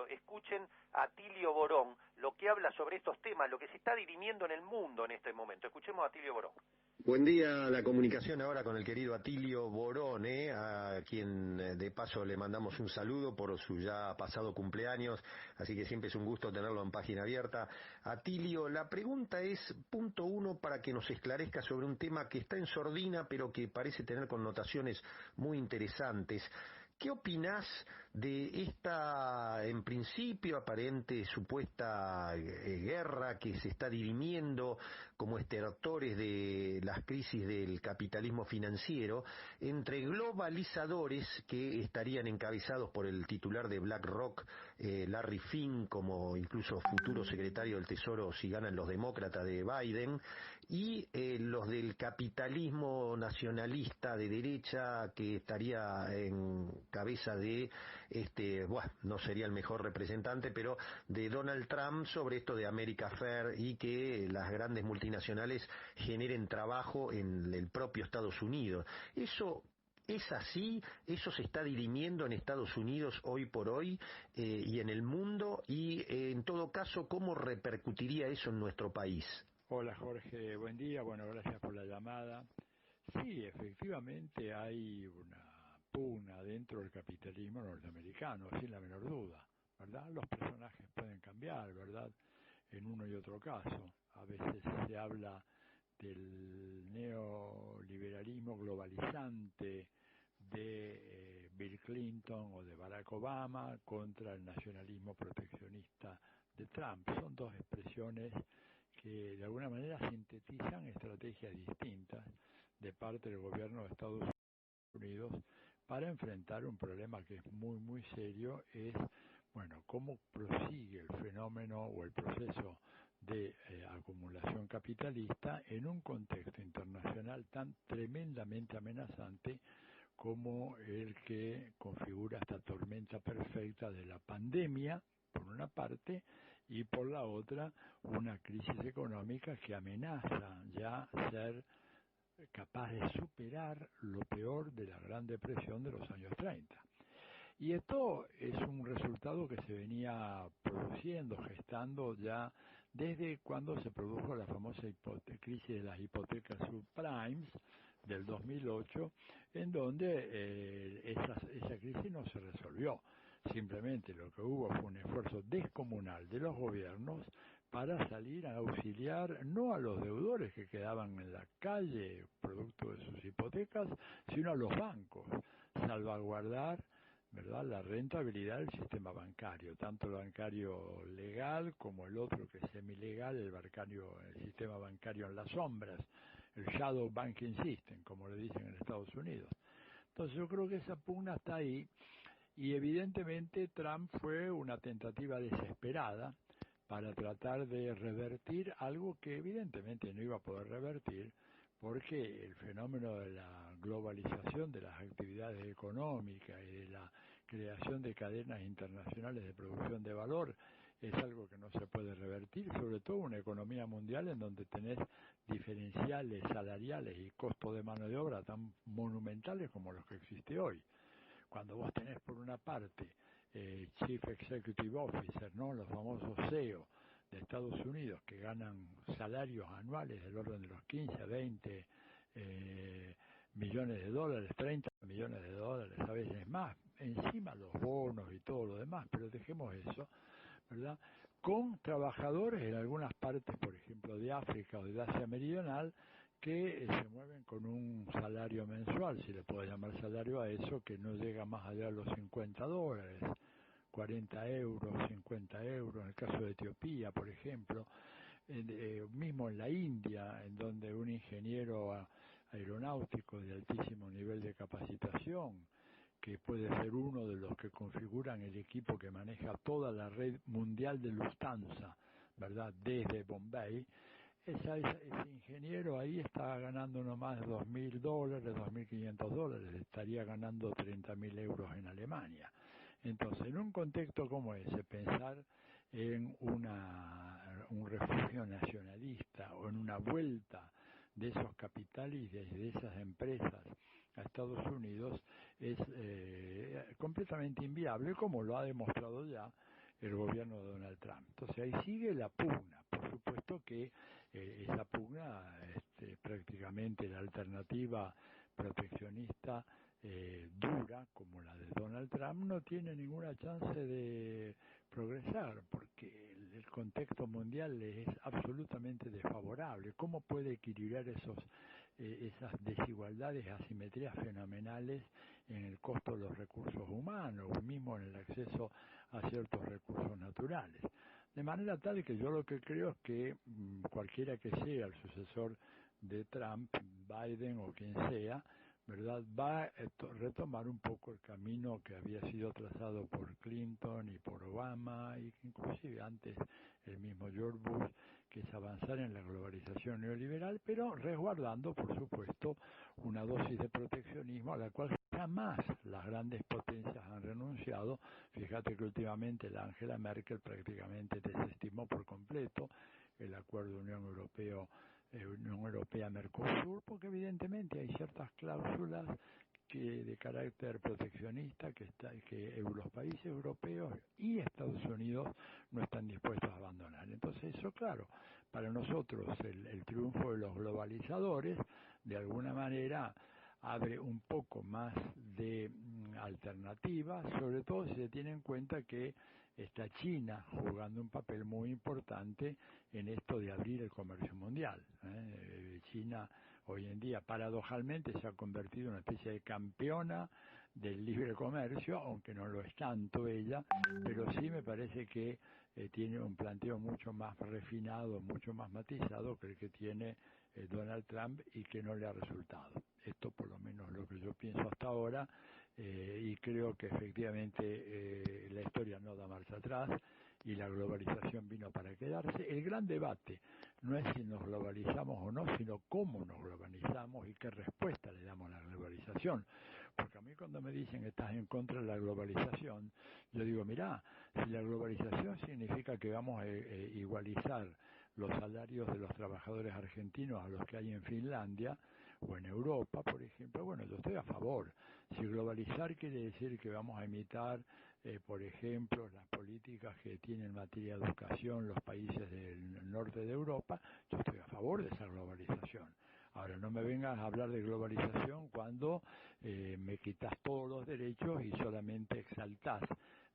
radio, escuchen a Atilio Borón, lo que habla sobre estos temas, lo que se está dirimiendo en el mundo en este momento. Escuchemos a Atilio Borón. Buen día, la comunicación ahora con el querido Atilio Borón, a quien de paso le mandamos un saludo por su ya pasado cumpleaños, así que siempre es un gusto tenerlo en Página Abierta. Atilio, la pregunta es, punto uno, para que nos esclarezca sobre un tema que está en sordina, pero que parece tener connotaciones muy interesantes. ¿Qué opinás de esta, en principio, aparente supuesta guerra que se está dirimiendo como estertores de las crisis del capitalismo financiero entre globalizadores que estarían encabezados por el titular de BlackRock, Larry Fink, como incluso futuro secretario del Tesoro si ganan los demócratas de Biden, y los del capitalismo nacionalista de derecha que estaría en cabeza de, no sería el mejor representante, pero de Donald Trump sobre esto de America Fair y que las grandes multinacionales generen trabajo en el propio Estados Unidos. ¿Eso es así? ¿Eso se está dirimiendo en Estados Unidos hoy por hoy y en el mundo? Y en todo caso, ¿cómo repercutiría eso en nuestro país? Hola Jorge, buen día, bueno, gracias por la llamada. Sí, efectivamente hay una pugna dentro del capitalismo norteamericano, sin la menor duda, ¿verdad? Los personajes pueden cambiar, ¿verdad? En uno y otro caso. A veces se habla del neoliberalismo globalizante de Bill Clinton o de Barack Obama contra el nacionalismo proteccionista de Trump. Son dos expresiones que de alguna manera sintetizan estrategias distintas de parte del gobierno de Estados Unidos para enfrentar un problema que es muy muy serio, es bueno, cómo prosigue el fenómeno o el proceso de acumulación capitalista en un contexto internacional tan tremendamente amenazante como el que configura esta tormenta perfecta de la pandemia, por una parte, y por la otra, una crisis económica que amenaza ya ser capaz de superar lo peor de la Gran Depresión de los años 30. Y esto es un resultado que se venía produciendo, gestando ya desde cuando se produjo la famosa crisis de las hipotecas subprimes del 2008, en donde esa crisis no se resolvió. Simplemente lo que hubo fue un esfuerzo descomunal de los gobiernos para salir a auxiliar no a los deudores que quedaban en la calle producto de sus hipotecas, sino a los bancos, salvaguardar, ¿verdad?, la rentabilidad del sistema bancario, tanto el bancario legal como el otro que es semilegal, el sistema bancario en las sombras, el shadow banking system, como le dicen en Estados Unidos. Entonces yo creo que esa pugna está ahí y evidentemente Trump fue una tentativa desesperada para tratar de revertir algo que evidentemente no iba a poder revertir, porque el fenómeno de la globalización de las actividades económicas y de la creación de cadenas internacionales de producción de valor es algo que no se puede revertir, sobre todo una economía mundial en donde tenés diferenciales salariales y costos de mano de obra tan monumentales como los que existe hoy. Cuando vos tenés por una parte Chief Executive Officer, ¿no?, los famosos CEO de Estados Unidos que ganan salarios anuales del orden de los 15, 20 millones de dólares, 30 millones de dólares, a veces más, encima los bonos y todo lo demás, pero dejemos eso, ¿verdad? Con trabajadores en algunas partes, por ejemplo, de África o de Asia Meridional, que se mueven con un salario mensual, si le puedo llamar salario a eso, que no llega más allá de los $50, 40 euros, 50 euros, en el caso de Etiopía, por ejemplo, mismo en la India, en donde un ingeniero aeronáutico de altísimo nivel de capacitación, que puede ser uno de los que configuran el equipo que maneja toda la red mundial de Lufthansa, ¿verdad?, desde Bombay, ese ingeniero ahí está ganando no más de $2.000, $2.500, estaría ganando 30.000 euros en Alemania. Entonces, en un contexto como ese, pensar en un refugio nacionalista o en una vuelta de esos capitales y de esas empresas a Estados Unidos es completamente inviable, como lo ha demostrado ya el gobierno de Donald Trump. Entonces ahí sigue la pugna. Por supuesto que esa pugna, prácticamente la alternativa proteccionista dura, como la de Donald Trump, no tiene ninguna chance de progresar, porque el contexto mundial le es absolutamente desfavorable. ¿Cómo puede equilibrar esas desigualdades, asimetrías fenomenales en el costo de los recursos humanos, o mismo en el acceso a ciertos recursos naturales? De manera tal que yo lo que creo es que cualquiera que sea el sucesor de Trump, Biden o quien sea, ¿verdad?, va a retomar un poco el camino que había sido trazado por Clinton y por Obama, y inclusive antes el mismo George Bush, que es avanzar en la globalización neoliberal, pero resguardando, por supuesto, una dosis de proteccionismo a la cual jamás las grandes potencias han renunciado. Fíjate que últimamente la Angela Merkel prácticamente desestimó por completo el acuerdo Unión Europea-Mercosur, porque evidentemente hay ciertas cláusulas de carácter proteccionista que los países europeos y Estados Unidos no están dispuestos a abandonar. Entonces eso, claro, para nosotros el triunfo de los globalizadores de alguna manera abre un poco más de alternativas, sobre todo si se tiene en cuenta que está China jugando un papel muy importante en esto de abrir el comercio mundial. China hoy en día, paradojalmente, se ha convertido en una especie de campeona del libre comercio, aunque no lo es tanto ella, pero sí me parece que tiene un planteo mucho más refinado, mucho más matizado que el que tiene Donald Trump, y que no le ha resultado. Esto por lo menos lo que yo pienso hasta ahora, y creo que efectivamente la historia no da marcha atrás y la globalización vino para quedarse. El gran debate no es si nos globalizamos o no, sino cómo nos globalizamos y qué respuesta le damos a la globalización. Porque a mí cuando me dicen que estás en contra de la globalización, yo digo, mirá, si la globalización significa que vamos a igualizar los salarios de los trabajadores argentinos a los que hay en Finlandia o en Europa, por ejemplo, bueno, yo estoy a favor. Si globalizar quiere decir que vamos a imitar, por ejemplo, las políticas que tienen en materia de educación los países del norte de Europa, yo estoy a favor de esa globalización. Ahora, no me vengas a hablar de globalización cuando me quitas todos los derechos y solamente exaltás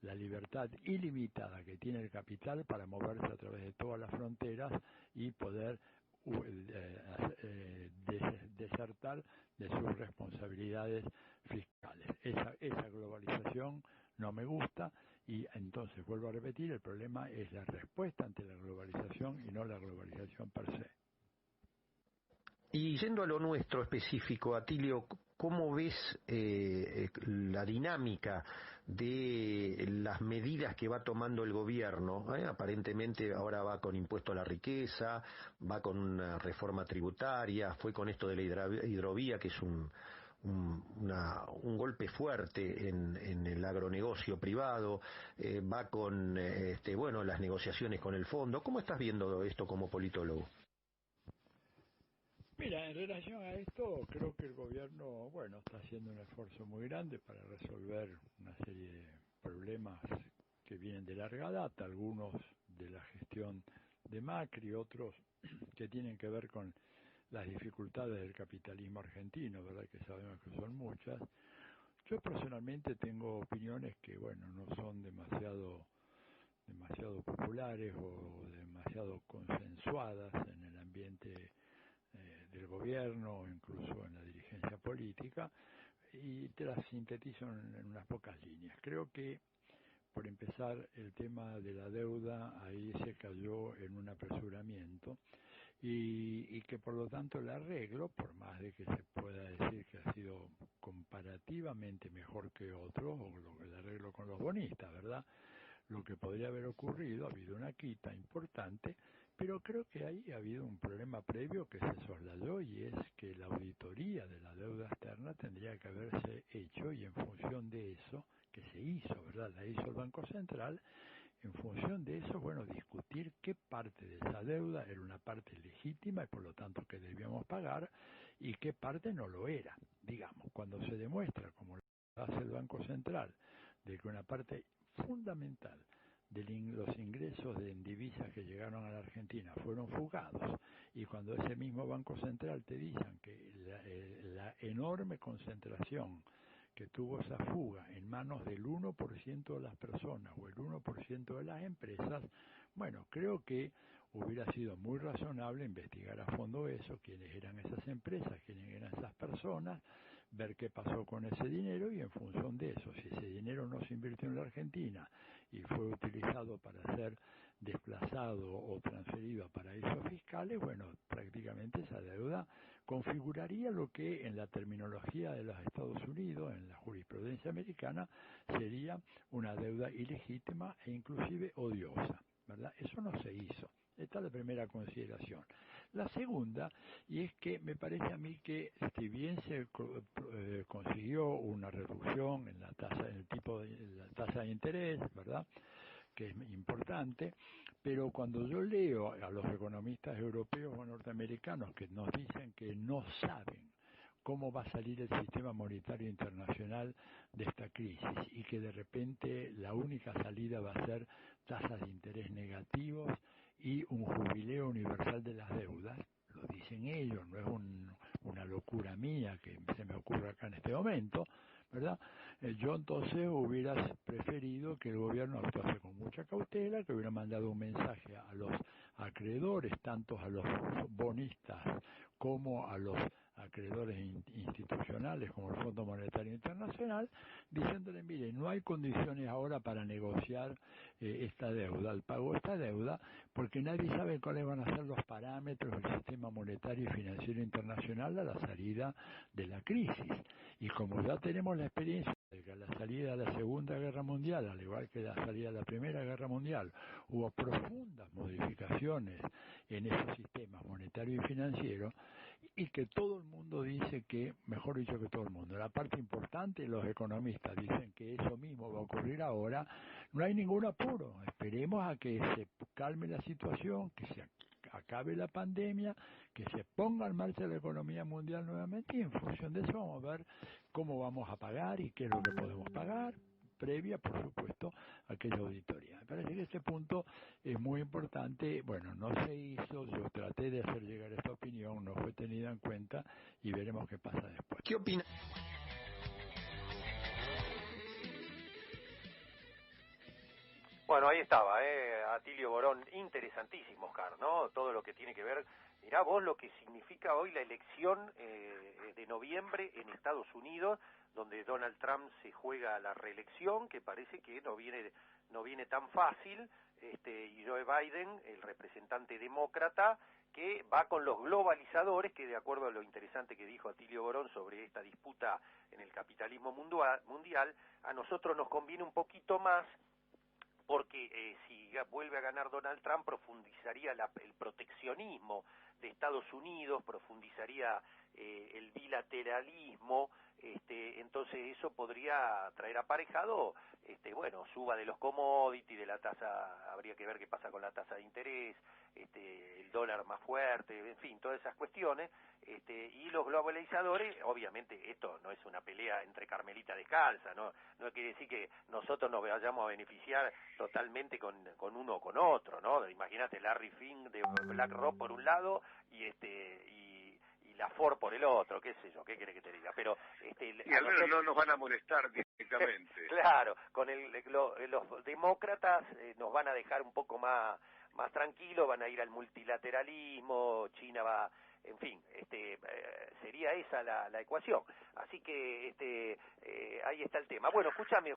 la libertad ilimitada que tiene el capital para moverse a través de todas las fronteras y poder desertar de sus responsabilidades fiscales. Esa globalización no me gusta, y entonces vuelvo a repetir, el problema es la respuesta ante la globalización y no la globalización per se. Y yendo a lo nuestro específico, Atilio, ¿cómo ves la dinámica de las medidas que va tomando el gobierno? Aparentemente ahora va con impuesto a la riqueza, va con una reforma tributaria, fue con esto de la hidrovía, que es un golpe fuerte en el agronegocio privado, va con las negociaciones con el fondo. ¿Cómo estás viendo esto como politólogo? Mira, en relación a esto, creo que el gobierno, está haciendo un esfuerzo muy grande para resolver una serie de problemas que vienen de larga data, algunos de la gestión de Macri, otros que tienen que ver con las dificultades del capitalismo argentino, ¿verdad?, que sabemos que son muchas. Yo personalmente tengo opiniones que, no son demasiado populares o demasiado consensuadas en el ambiente del gobierno o incluso en la dirigencia política, y te las sintetizo en unas pocas líneas. Creo que, por empezar, el tema de la deuda ahí se cayó en un apresuramiento, y que por lo tanto el arreglo, por más de que se pueda decir que ha sido comparativamente mejor que otro, o el arreglo con los bonistas, ¿verdad?, lo que podría haber ocurrido, ha habido una quita importante, pero creo que ahí ha habido un problema previo que se soslayó, y es que la auditoría de la deuda externa tendría que haberse hecho, y en función de eso, que se hizo, ¿verdad?, la hizo el Banco Central. En función de eso, discutir qué parte de esa deuda era una parte legítima y por lo tanto que debíamos pagar, y qué parte no lo era. Digamos, cuando se demuestra, como lo hace el Banco Central, de que una parte fundamental los ingresos de divisas que llegaron a la Argentina fueron fugados, y cuando ese mismo Banco Central te dicen que la enorme concentración que tuvo esa fuga en manos del 1% de las personas o el 1% de las empresas, bueno, creo que hubiera sido muy razonable investigar a fondo eso, quiénes eran esas empresas, quiénes eran esas personas, ver qué pasó con ese dinero, y en función de eso, si ese dinero no se invirtió en la Argentina y fue utilizado para ser desplazado o transferido a paraísos fiscales, bueno, prácticamente esa deuda configuraría lo que en la terminología de los Estados Unidos, en la jurisprudencia americana, sería una deuda ilegítima e inclusive odiosa, ¿verdad? Eso no se hizo. Esta es la primera consideración. La segunda, y es que me parece a mí que si bien se consiguió una reducción en la tasa, en el tipo de la tasa de interés, ¿verdad?, que es importante, pero cuando yo leo a los economistas europeos o norteamericanos que nos dicen que no saben cómo va a salir el sistema monetario internacional de esta crisis, y que de repente la única salida va a ser tasas de interés negativos y un jubileo universal de las deudas, lo dicen ellos, no es una locura mía que se me ocurre acá en este momento, ¿verdad? Yo entonces hubiera preferido que el gobierno actuase con mucha cautela, que hubiera mandado un mensaje a los acreedores, tanto a los bonistas como a los acreedores institucionales como el Fondo Monetario Internacional, diciéndole, mire, no hay condiciones ahora para negociar esta deuda, el pago de esta deuda, porque nadie sabe cuáles van a ser los parámetros del sistema monetario y financiero internacional a la salida de la crisis. Y como ya tenemos la experiencia de que a la salida de la Segunda Guerra Mundial, al igual que la salida de la Primera Guerra Mundial, hubo profundas modificaciones en esos sistemas monetario y financiero, y que todo el mundo dice que, mejor dicho que todo el mundo, la parte importante, los economistas dicen que eso mismo va a ocurrir ahora, no hay ningún apuro, esperemos a que se calme la situación, que se acabe la pandemia, que se ponga en marcha la economía mundial nuevamente, y en función de eso vamos a ver cómo vamos a pagar y qué es lo que podemos pagar, previa, por supuesto, a aquella auditoría. Me parece que este punto es muy importante. Bueno, no se hizo, yo traté de hacer llegar esta opinión, no fue tenida en cuenta, y veremos qué pasa después. ¿Qué opina? Bueno, ahí estaba, Atilio Borón, interesantísimo, Oscar, ¿no? Todo lo que tiene que ver, mirá vos lo que significa hoy la elección de noviembre en Estados Unidos, donde Donald Trump se juega la reelección, que parece que no viene tan fácil, y Joe Biden, el representante demócrata, que va con los globalizadores, que de acuerdo a lo interesante que dijo Atilio Borón sobre esta disputa en el capitalismo mundial, a nosotros nos conviene un poquito más, porque si vuelve a ganar Donald Trump profundizaría el proteccionismo de Estados Unidos, profundizaría el bilateralismo, entonces eso podría traer aparejado, bueno, suba de los commodities, de la tasa, habría que ver qué pasa con la tasa de interés, el dólar más fuerte, en fin, todas esas cuestiones, y los globalizadores, obviamente esto no es una pelea entre Carmelita descalza, no quiere decir que nosotros nos vayamos a beneficiar totalmente con uno o con otro, ¿no? Imagínate Larry Fink de BlackRock por un lado y la Ford por el otro, qué sé yo, qué quiere que te diga, pero y al menos no nos van a molestar directamente. Claro, con los demócratas nos van a dejar un poco más tranquilos, van a ir al multilateralismo, China va, en fin, sería esa la ecuación. Así que ahí está el tema. Bueno, escúchame,